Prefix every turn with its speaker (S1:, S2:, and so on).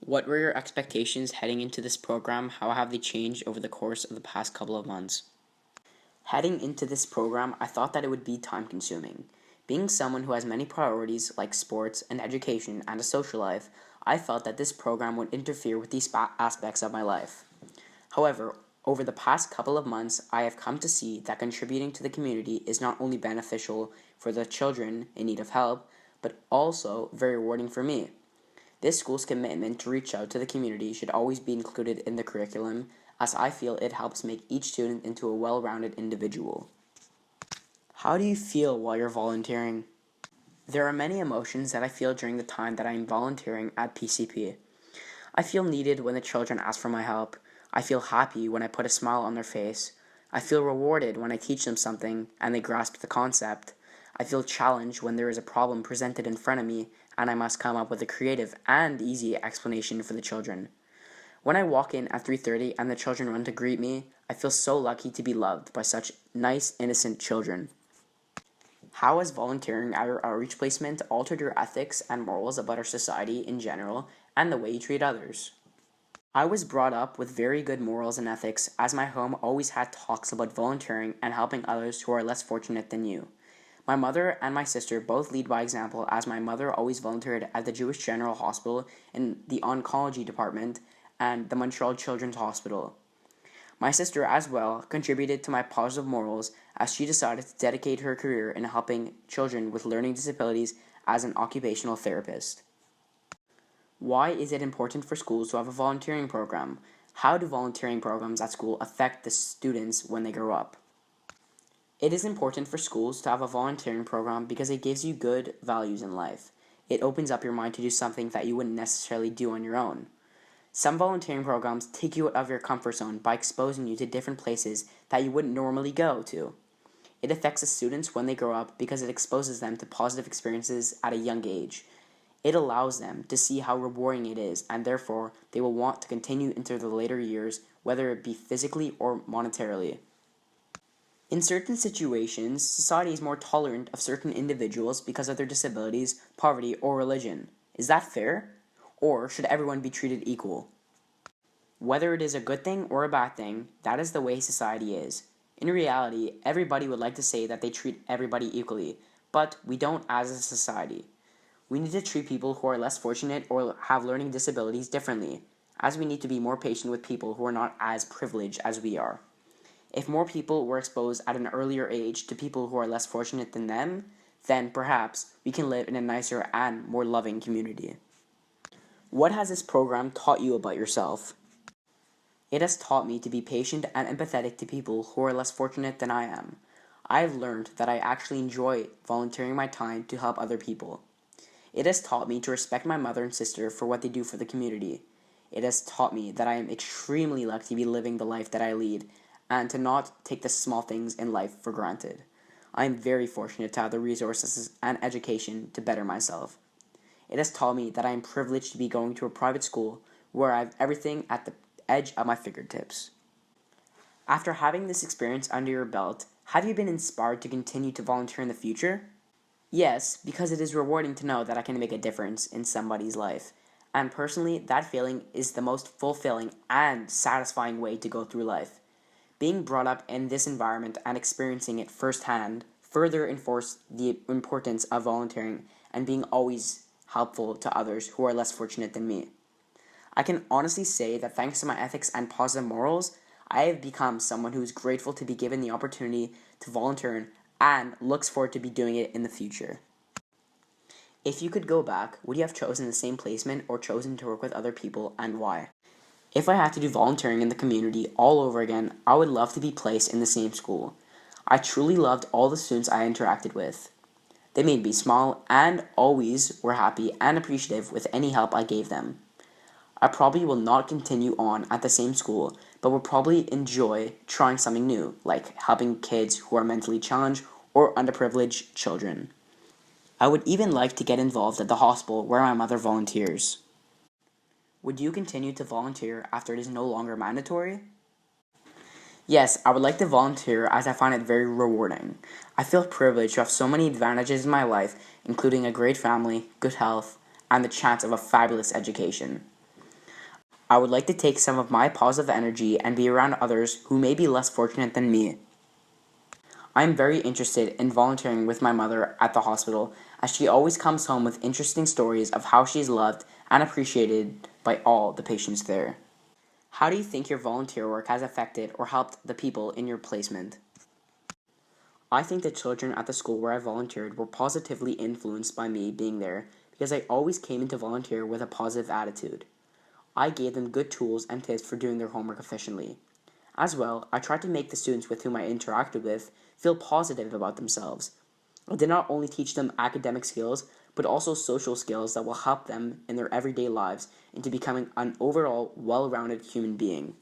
S1: What were your expectations heading into this program? How have they changed over the course of the past couple of months? Heading into this program, I thought that it would be time consuming. Being someone who has many priorities like sports and education and a social life, I thought that this program would interfere with these aspects of my life. However, over the past couple of months, I have come to see that contributing to the community is not only beneficial for the children in need of help, but also very rewarding for me. This school's commitment to reach out to the community should always be included in the curriculum, as I feel it helps make each student into a well-rounded individual. How do you feel while you're volunteering? There are many emotions that I feel during the time that I am volunteering at PCP. I feel needed when the children ask for my help. I feel happy when I put a smile on their face. I feel rewarded when I teach them something and they grasp the concept. I feel challenged when there is a problem presented in front of me and I must come up with a creative and easy explanation for the children. When I walk in at 3:30 and the children run to greet me, I feel so lucky to be loved by such nice, innocent children. How has volunteering at your outreach placement altered your ethics and morals about our society in general and the way you treat others? I was brought up with very good morals and ethics, as my home always had talks about volunteering and helping others who are less fortunate than you. My mother and my sister both lead by example, as my mother always volunteered at the Jewish General Hospital in the oncology department and the Montreal Children's Hospital. My sister, as well, contributed to my positive morals as she decided to dedicate her career in helping children with learning disabilities as an occupational therapist. Why is it important for schools to have a volunteering program? How do volunteering programs at school affect the students when they grow up? It is important for schools to have a volunteering program because it gives you good values in life. It opens up your mind to do something that you wouldn't necessarily do on your own. Some volunteering programs take you out of your comfort zone by exposing you to different places that you wouldn't normally go to. It affects the students when they grow up because it exposes them to positive experiences at a young age. It allows them to see how rewarding it is, and therefore they will want to continue into the later years, whether it be physically or monetarily. In certain situations, society is more tolerant of certain individuals because of their disabilities, poverty, or religion. Is that fair? Or should everyone be treated equal? Whether it is a good thing or a bad thing, that is the way society is. In reality, everybody would like to say that they treat everybody equally, but we don't as a society. We need to treat people who are less fortunate or have learning disabilities differently, as we need to be more patient with people who are not as privileged as we are. If more people were exposed at an earlier age to people who are less fortunate than them, then perhaps we can live in a nicer and more loving community. What has this program taught you about yourself? It has taught me to be patient and empathetic to people who are less fortunate than I am. I've learned that I actually enjoy volunteering my time to help other people. It has taught me to respect my mother and sister for what they do for the community. It has taught me that I am extremely lucky to be living the life that I lead and to not take the small things in life for granted. I am very fortunate to have the resources and education to better myself. It has taught me that I am privileged to be going to a private school where I have everything at the edge of my fingertips. After having this experience under your belt, have you been inspired to continue to volunteer in the future? Yes, because it is rewarding to know that I can make a difference in somebody's life. And personally, that feeling is the most fulfilling and satisfying way to go through life. Being brought up in this environment and experiencing it firsthand further enforced the importance of volunteering and being always helpful to others who are less fortunate than me. I can honestly say that thanks to my ethics and positive morals, I have become someone who is grateful to be given the opportunity to volunteer and looks forward to be doing it in the future. If you could go back, would you have chosen the same placement or chosen to work with other people, and why? If I had to do volunteering in the community all over again, I would love to be placed in the same school. I truly loved all the students I interacted with. They made me smile and always were happy and appreciative with any help I gave them. I probably will not continue on at the same school, but will probably enjoy trying something new, like helping kids who are mentally challenged or underprivileged children. I would even like to get involved at the hospital where my mother volunteers. Would you continue to volunteer after it is no longer mandatory? Yes, I would like to volunteer as I find it very rewarding. I feel privileged to have so many advantages in my life, including a great family, good health, and the chance of a fabulous education. I would like to take some of my positive energy and be around others who may be less fortunate than me. I am very interested in volunteering with my mother at the hospital, as she always comes home with interesting stories of how she is loved and appreciated by all the patients there. How do you think your volunteer work has affected or helped the people in your placement? I think the children at the school where I volunteered were positively influenced by me being there because I always came in to volunteer with a positive attitude. I gave them good tools and tips for doing their homework efficiently. As well, I tried to make the students with whom I interacted with feel positive about themselves. I did not only teach them academic skills, but also social skills that will help them in their everyday lives into becoming an overall well-rounded human being.